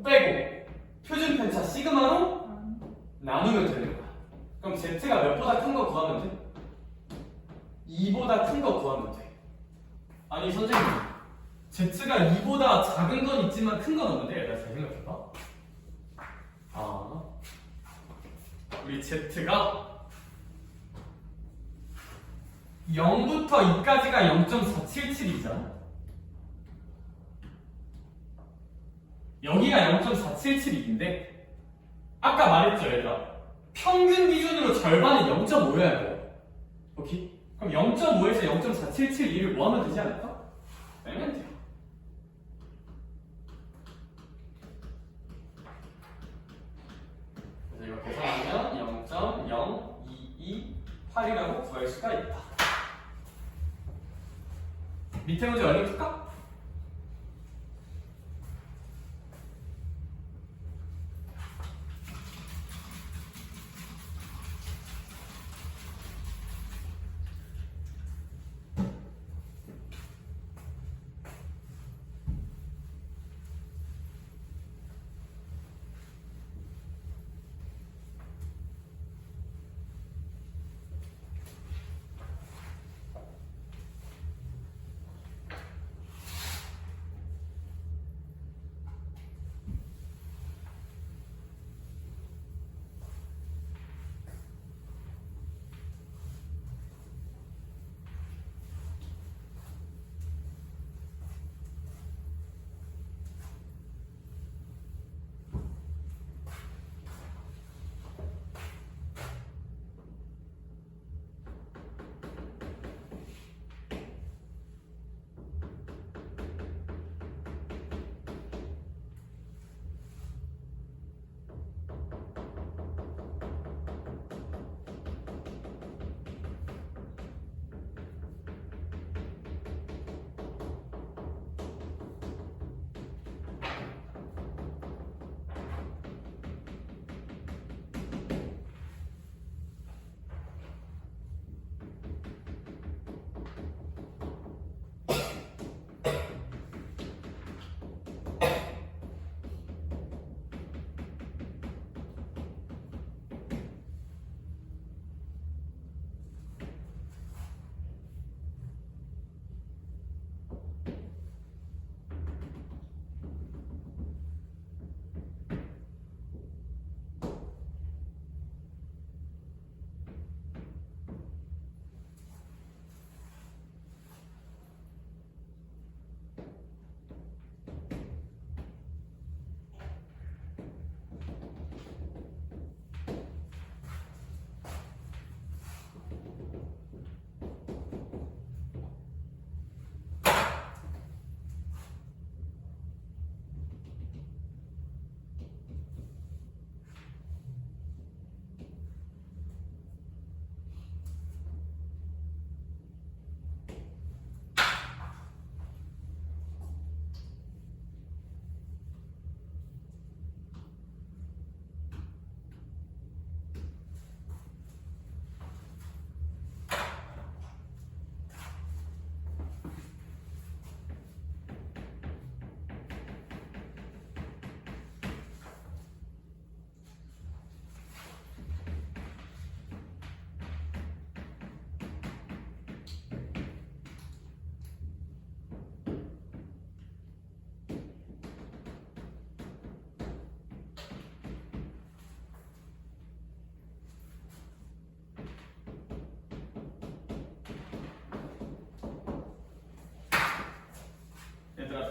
빼고 표준 편차 시그마로 나누면 되는 거야. 그럼 z가 몇보다 큰 거 구하면 돼? 2보다 큰 거 구하면 돼. 아니 선생님 Z가 2보다 작은 건 있지만 큰 건 없는데 얘들아 잘 생각해봐. 우리 Z가 0부터 2까지가 0.477이잖아. 여기가 0.477인데 아까 말했죠 얘들아 평균 기준으로 절반은 0.5여야 돼. 오케이? 그럼 0.5에서 0.477을 뭐 하면 되지 않을까? 빼면 돼요. 그래서 이거 계산하면 0.0228이라고 구할 수가 있다. 밑에 문제 얼른 풀까?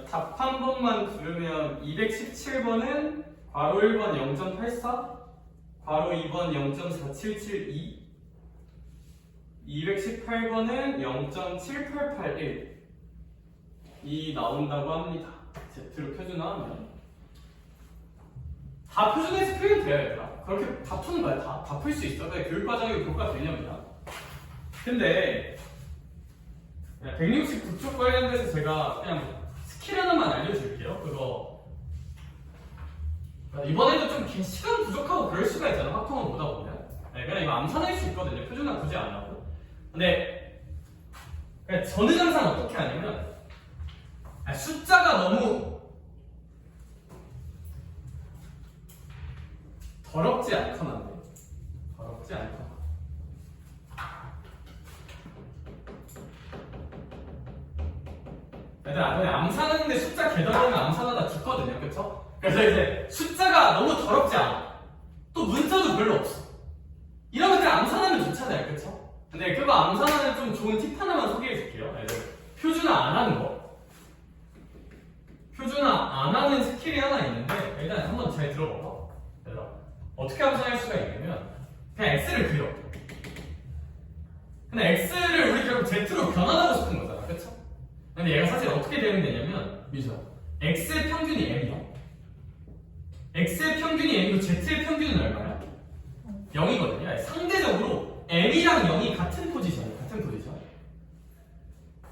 답 한 번만 부르면 217번은 괄호 1번 0.84, 괄호 2번 0.4772, 218번은 0.7881 이 나온다고 합니다. Z로 표준화하면 다 표준해서 표현돼야 되더라. 그렇게 다 푸는 거야. 다 풀 수 있어. 그게 교육과정의 교과 개념이야. 근데 169쪽 관련돼서 제가 그냥 스킬 하나만 알려줄게요. 그거 이번에도 좀 시간 부족하고 그럴 수가 있잖아. 확통을 보다 보면. 그냥 이거 암산할 수 있거든요. 표준화 굳이 안 하고. 근데 저는 항상 어떻게 하냐면 숫자가 너무 더럽지 않거나 더럽지 않거나 얘들 암산하는데 숫자 개더러우면 암산하다 죽거든요. 그쵸? 그래서 이제 숫자가 너무 더럽지 않아. 또 문자도 별로 없어. 이러면 그냥 암산하면 좋잖아요. 그쵸? 근데 그거 암산하는 좀 좋은 팁 하나만 소개해 줄게요. 표준화 안 하는 거. 표준화 안 하는 스킬이 하나 있는데 일단 한번 잘 들어봐봐. 얘들아, 어떻게 암산할 수가 있냐면 그냥 X를 그려. 근데 X를 우리 결국 Z로 변환하고 싶은 거잖아. 그쵸? 근데 얘가 사실 어떻게 되면 미주야, X의 평균이 M이야. X의 평균이 M이고 Z의 평균은 얼마야? 0이거든요. 상대적으로 M이랑 0이 같은 포지션이야.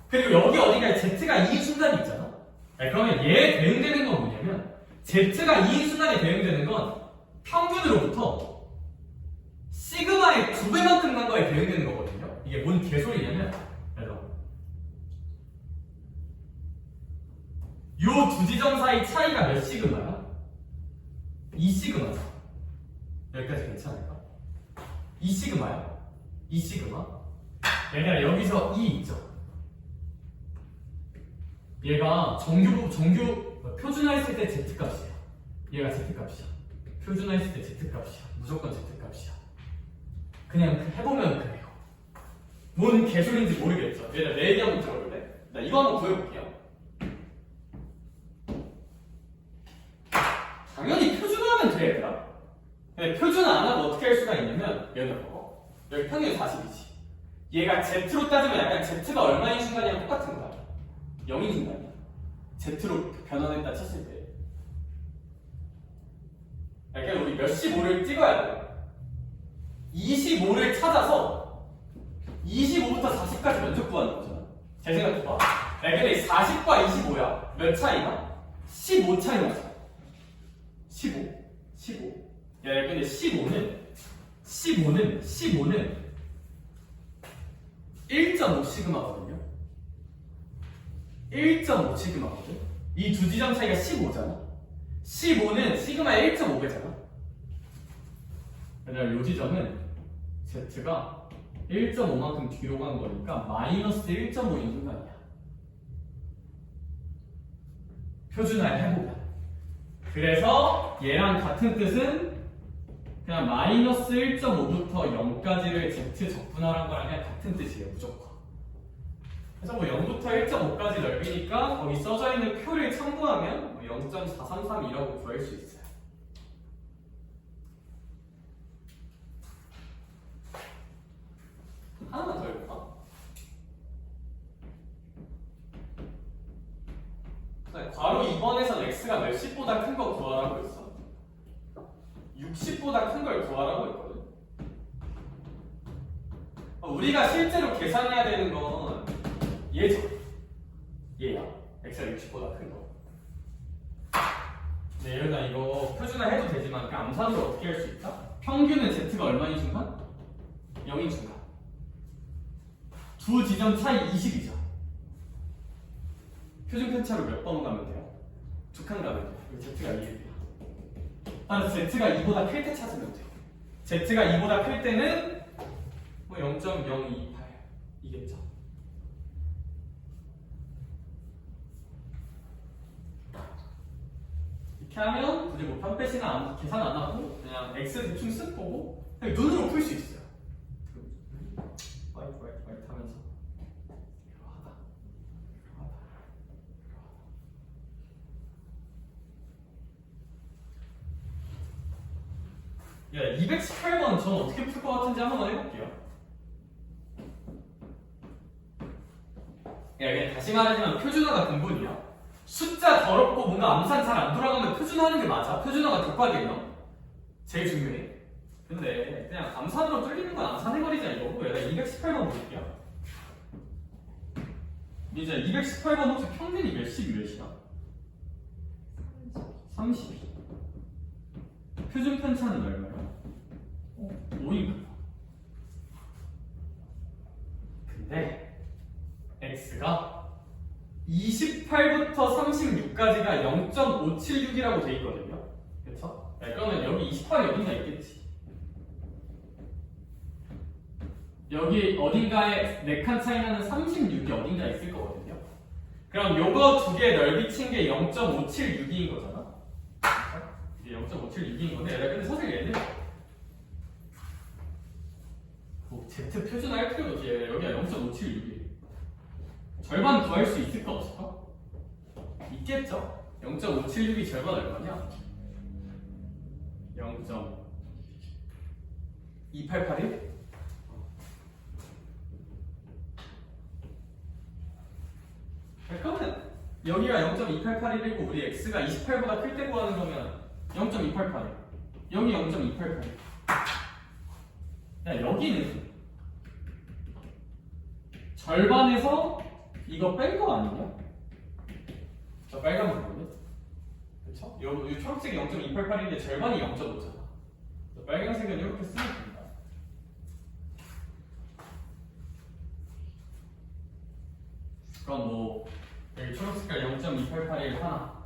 그리고 여기 어디가 Z가 2인 순간이 있잖아. 그러면 얘에 대응되는 건 뭐냐면 Z가 2인 순간에 대응되는 건 평균으로부터 시그마의 2배만큼 난 거에 대응되는 거거든요. 이게 뭔 개소리냐면 요 두 지점 사이 차이가 몇 시그마야? 2시그마죠. 여기까지 괜찮을까? 2시그마야. 2시그마. 얘들아, 여기서 2 있죠? 얘가 정규 표준화했을 때 Z값이야. 얘가 Z값이야. 표준화했을 때 Z값이야. 무조건 Z값이야. 그냥 해보면 그래요. 뭔 개소리인지 모르겠죠? 얘들아, 내 얘기 한번 들어볼래? 나 이거 한번 보여볼게요. 당연히 표준화하면 돼, 얘들아. 근데 표준화 안 하고 어떻게 할 수가 있냐면 얘들아, 봐봐. 여기 평균 40이지. 얘가 Z로 따지면 약간 Z가 얼마인 순간이랑 똑같은 거야. 0인 순간이야. Z로 변환했다 쳤을 때. 그러니까 우리 몇 15를 찍어야 돼. 25를 찾아서 25부터 40까지 면적 구하는 거잖아. 잘 생각해봐. 근데 40과 25야. 몇 차이나? 15 차이 나잖아. 15. 야, 근데 15는 1.5시그마거든요. 1.5시그마거든. 이 두 지점 차이가 15잖아. 15는 시그마의 1.5배잖아. 그러니까 이 지점은 Z가 1.5만큼 뒤로 간 거니까 마이너스 1.5인 순간이야. 표준화를 해보면. 그래서 얘랑 같은 뜻은 그냥 마이너스 1.5부터 0까지를 Z 적분하라는 거랑 그냥 같은 뜻이에요. 무조건. 그래서 뭐 0부터 1.5까지 넓이니까 거기 써져 있는 표를 참고하면 0.433이라고 구할 수 있어요. 하나만 더 해볼까? 괄호 2번에서는 x가 몇십보다 큰 거 구하라고 했어. 60보다 큰 걸 구하라고 했거든. 우리가 실제로 계산해야 되는 건 얘죠. 얘야. x가 60보다 큰 거. 네, 얘들아, 이거 표준화 해도 되지만 그 암산으로 어떻게 할 수 있다? 평균은 z가 얼마인 순간? 0인 순간. 두 지점 차이 20이죠. 표준 편차로 몇 번 가면 돼요? 두 칸 가면 돼요. z가 2예요. 따라서 z가 2보다 클 때 찾으면 돼요. z가 2보다 클 때는 뭐 0.028이겠죠. 이렇게 하면 굳이 뭐 편빼시나 계산 안 하고 그냥 x 대충 쓱 보고 그냥 눈으로 풀 수 있어요. 화이트 하면서 이러하다. 야, 218번 전 어떻게 풀 것 같은지 한번 해볼게요. 야, 그냥 다시 말하자면 표준어가 근본이야. 숫자 더럽고 뭔가 암산 잘 안 돌아가면 표준어하는 게 맞아. 표준어가 격과개념 제일 중요해. 근데 그냥 암산으로 뚫리는 건 암산해버리자 이거고. 야, 나 218번 볼게요. 이제 218번 혹시 평균이 몇이야? 32. 표준 편차는 얼마야? 5인가? 근데 x가 28부터 36까지가 0.576이라고 돼 있거든요. 그쵸? 그러면 여기 28이 어딘가 있겠지. 여기 어딘가에 4칸 차이 나는 36이 어딘가 있을 거거든요. 그럼 요거 두 개 넓이 친 게 0.576인 거잖아. 이게 0.576인 건데, 야, 근데 사실 얘는 뭐 Z 표준화 할 필요도 없지. 여기가 0.576이에요. 절반 구할 수 있을까 없을까? 있겠죠? 0.576이 절반 얼마냐? 0.2881? 그러면 여기가 0.2881이고 우리 x가 28보다 클 때 구하는 거면 0.288. 여기 0.288. 야, 여기는 절반에서 이거 뺀 거 아니냐? 저 빨간 부분은? 그쵸? 요 초록색이 0.288인데 절반이 0.5잖아. 빨간색은 이렇게 쓰면 됩니다. 그럼 뭐 여기 초록색깔 0.288일 하나,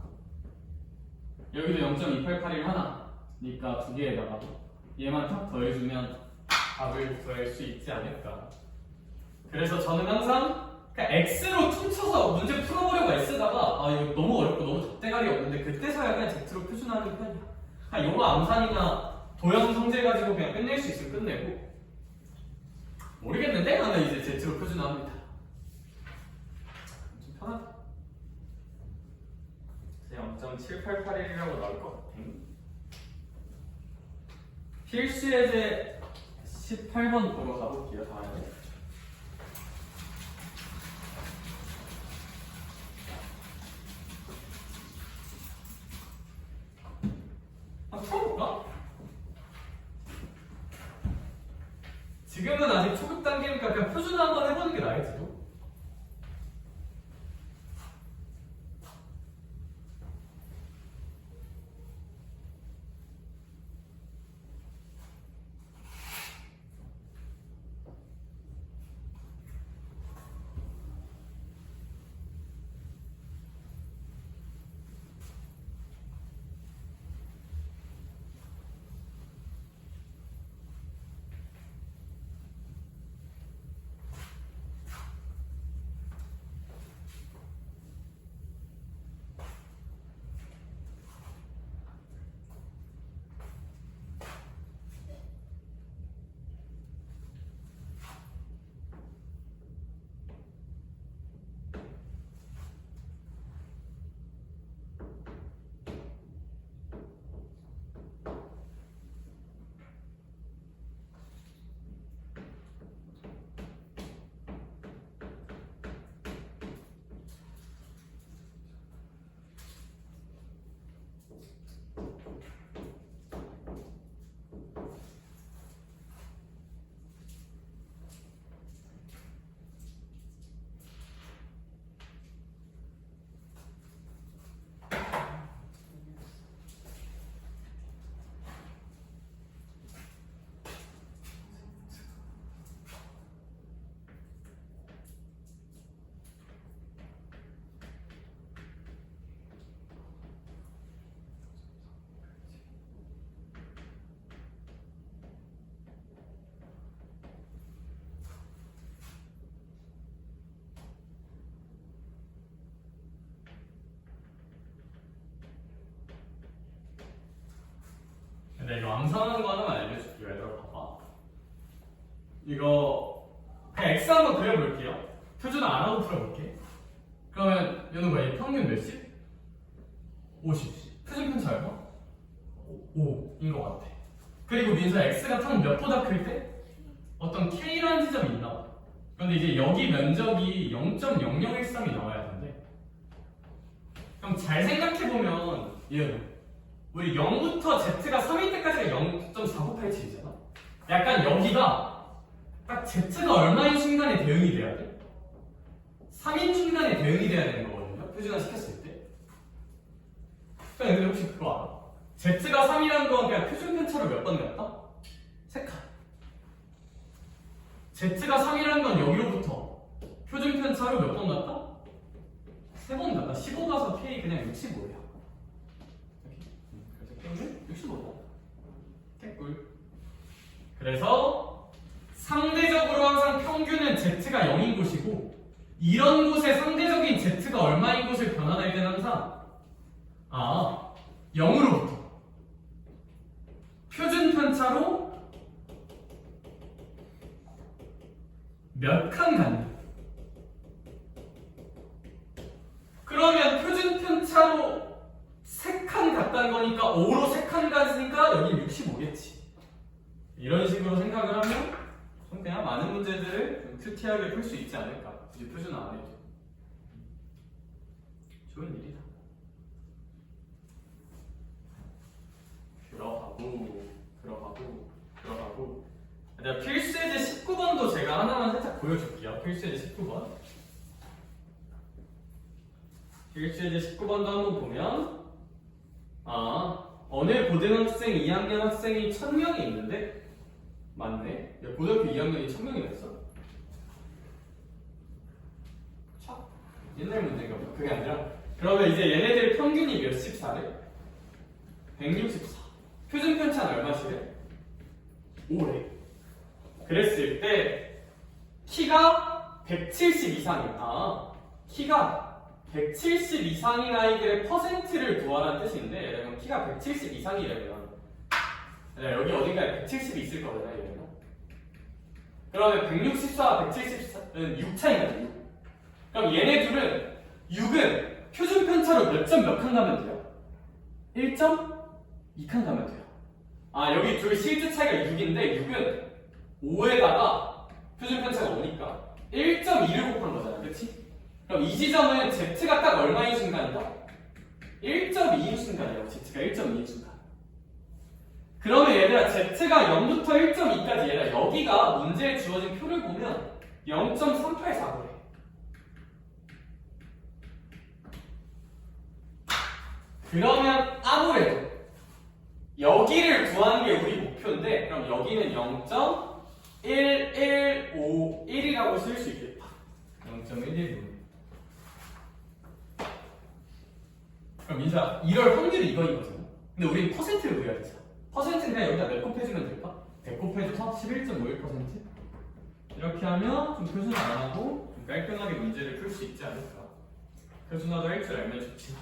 여기도 0.288일 하나니까 두 개에다가 얘만 탁 더해주면 답을 구할 수 있지 않을까. 그래서 저는 항상 그냥 X로 퉁쳐서 문제 풀어보려고 애쓰다가 아 이거 너무 어렵고 너무 잣대갈이 없는데 그때서야 그냥 Z로 표준화하는 편이야. 그냥 요거 암산이나 도형 성질 가지고 그냥 끝낼 수 있으면 끝내고, 모르겠는데 나는 이제 Z로 표준화합니다. 좀 편하다. 0.788이라고 나올 것 같아. 필수 예제 18번 보러 가볼게요. 다음에. 풀어볼까? 지금은 아직 초급 단계니까 그냥 표준화 한번 해보는 게 나을지도. 근데 이거 암산하는 거 하나만 알려줄게요. 얘들아 봐봐. 이거 그냥 X 한번 그려볼게요. 표준화 안 하고 풀어볼게. 그러면 얘는 뭐야? 평균 몇십? 50씩. 표준 편차 얼마? 5인 것 같아. 그리고 민서 x가 딱 몇보다 클 때? 어떤 k라는 지점이 있나? 근데 이제 여기 면적이 0.0013이 나와야 되는데 그럼 잘 생각해보면 우리 0부터 z가 3일 때까지가 0.4987이잖아. 약간 여기가 딱 z가 얼마인 순간에 대응이 돼야 돼? 3인 순간에 대응이 돼야 되는 거거든요. 표준화 시켰을 때. 근데 혹시 그거 알아? z가 3이라는 건 그냥 표준 편차로 몇 번 갔다? 3칸. z가 3이라는 건 여기로부터 표준 편차로 몇 번 갔다? 3번 갔다. 15 가서 k 그냥 65예요. 그래서 k는 65다. 개꿀. 그래서 상대적으로 항상 평균은 z가 0인 곳이고 이런 곳에 상대적인 z가 얼마인 곳을 변환할 때는 항상 0으로부터 표준 편차로 몇 칸 갔니? 그러면 표준 편차로 3칸 갔다는 거니까 5로 3칸 갔으니까 여기 65겠지. 이런 식으로 생각을 하면 좀 그냥 많은 문제들을 좀 큐티하게 풀 수 있지 않을까. 굳이 표준화 안 해도 좋은 일이다. 들어가고 내가 필수예제 19번도 제가 하나만 살짝 보여줄게요. 필수예제 19번 필수예제 19번도 한번 보면 어느 고등학생 2학년 학생이 1000명이 있는데 맞네. 고등학교 2학년이 1000명이 됐어. 옛날 문제인가 보다. 그게 아니라 그러면 이제 얘네들 평균이 몇십 사래? 164. 표준 편차는 얼마시래? 5래. 그랬을 때 키가 170 이상이야. 키가 170 이상인 아이들의 퍼센트를 구하라는 뜻인데 얘는 키가 170 이상이라면 여기 어딘가에 170이 있을 거잖아. 얘는. 그러면 164와 170은 6 차이가 돼. 6. 그럼 얘네 둘은 6은 표준 편차로 몇 칸 가면 돼요? 1.2칸 가면 돼요. 여기 둘 실제 차이가 6인데 6은 5에다가 표준 편차가 5니까 1.2를 곱한 거잖아. 그치? 그럼 이 지점은 z가 딱 얼마인 순간이다? 1.2인 순간이에요. z가 1.2인 순간. 그러면 얘들아 z가 0부터 1.2까지 얘들아 여기가 문제에 주어진 표를 보면 0.384그래. 그러면 아무래도 여기를 구하는 게 우리 목표인데 그럼 여기는 0.1151이라고 쓸 수 있겠다. 0.115. 그럼 민수야 이럴 확률이 이거거든. 근데 우린 퍼센트를 구해야 되잖아. 퍼센트는 그냥 여기다 몇 곱해주면 될까? 100 곱해줘서 11.51%? 이렇게 하면 좀 표준화 안 하고 좀 깔끔하게 문제를 풀 수 있지 않을까. 표준화도 할 줄 알면 좋지.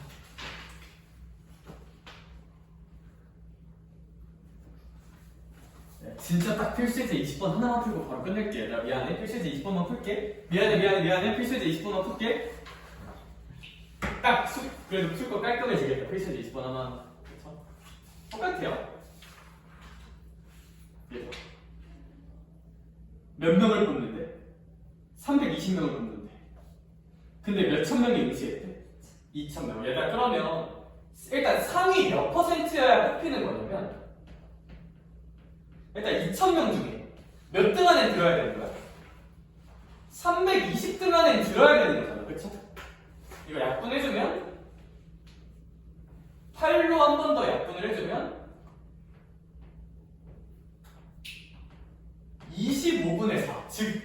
진짜 딱 필수예제 20번 하나만 풀고 바로 끝낼게. 나 미안해. 필수예제 20번만 풀게. 미안해. 필수예제 20번만 풀게. 그래도 풀 거 깔끔해지겠다. 필수예제 20번 하나. 그쵸? 똑같아요. 몇 명을 뽑는데? 320명을 뽑는데. 근데 몇천 명이 응시했대? 2,000명. 얘들아 그러면 일단 상위 몇 퍼센트여야 뽑히는 거냐면 일단 2,000명 중에 몇 등 안에 들어야 되는 거야? 320등 안에 들어야 되는 거잖아. 그쵸? 이거 약분해주면 8로 한 번 더 약분을 해주면 25분의 4. 즉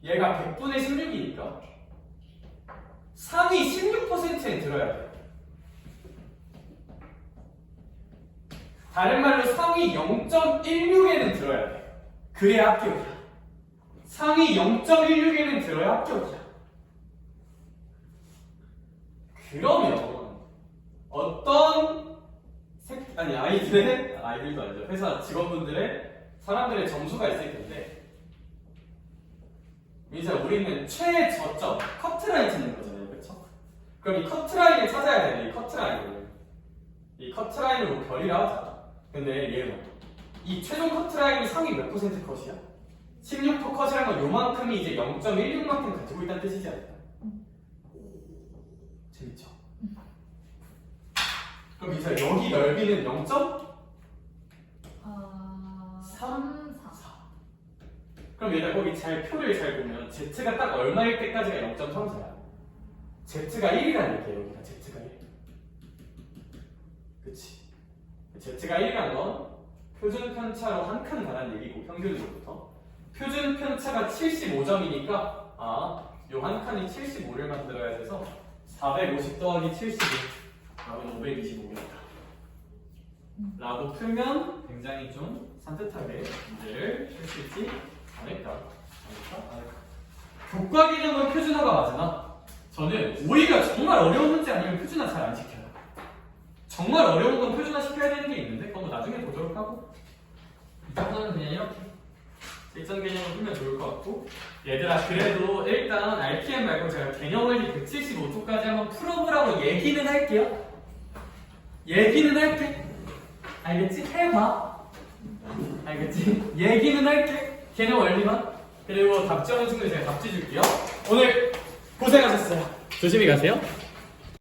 얘가 100분의 16이니까 상위 16%에 들어야 돼. 다른 말로 상위 0.16에는 들어야 돼. 그래야 합격이야. 상위 0.16에는 들어야 합격이야. 그러면 어떤 아이들도 아니죠. 회사 직원분들의 사람들의 점수가 있을 텐데 이제 우리는 최저점 커트라인 찾는 거잖아요. 그렇죠? 그럼 이 커트라인을 찾아야 돼. 이 커트라인을 이 커트라인으로 결의를 하자. 근데 얘는 이 최종 커트라인이 상위 몇 퍼센트 컷이야? 16% 컷이란 건 요만큼이 이제 0.16만큼 가지고 있다는 뜻이지 않을까? 재밌죠? 그럼 이제 여기 넓이는 0.3? 아... 3, 4. 그럼 얘가 거기 표를 잘 보면 Z가 딱 얼마일 때까지가 0.34야. Z가 1이라는 얘기야. 여기가 Z가 1. 그치? Z가 1이라는 건 표준 편차로 한 칸 가는 얘기고 평균으로부터 표준 편차가 75점이니까 요 한 칸이 75를 만들어야 돼서 450 더하기 75 답은 525겠다 라고 풀면 굉장히 좀 산뜻하게 문제를 풀 수 있지 않을까? 교과 개념은 표준화가 맞으나 저는 오히려 정말 어려운 문제 아니면 표준화 잘 안 시켜요. 정말 어려운 건 표준화 시켜야 되는 게 있는데 그건 뭐 나중에 보도록 하고 이 정도는 그냥 이렇게 일정 개념을 풀면 좋을 것 같고 얘들아 그래도 일단 RPM 말고 제가 개념 원리 175초까지 한번 풀어보라고 얘기는 할게요. 얘기는 할게. 알겠지? 해봐. 알겠지? 얘기는 할게. 개념 원리만. 그리고 답지 없는 친구들 제가 답지 줄게요. 오늘 고생하셨어요. 조심히 가세요.